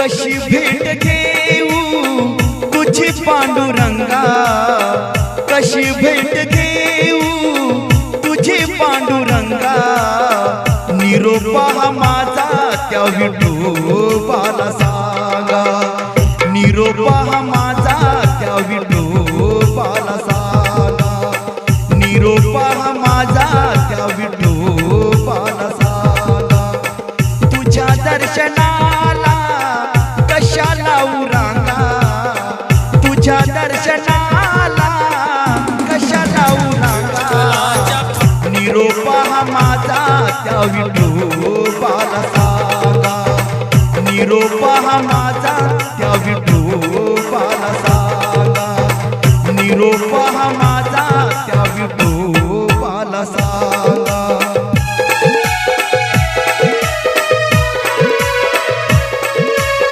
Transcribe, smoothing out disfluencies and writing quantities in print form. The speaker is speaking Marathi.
कशी भेट घेऊ तुझी पांडुरंगा, कशी भेट घेऊ तुझी पांडुरंगा, निरोपा माझा त्या विठोबाला सांगा, निरोपा माझा त्या विठोबाला सांगा, निरोपा माझा त्या विठोबाला सांगा. तुझ्या दर्शनाला कशाला उरांगा, तुझ्या दर्शनाला कशाला उरांगा, निरोपा माझा त्या विठोबाला सांगा, निरोपा माझा त्या विठोबाला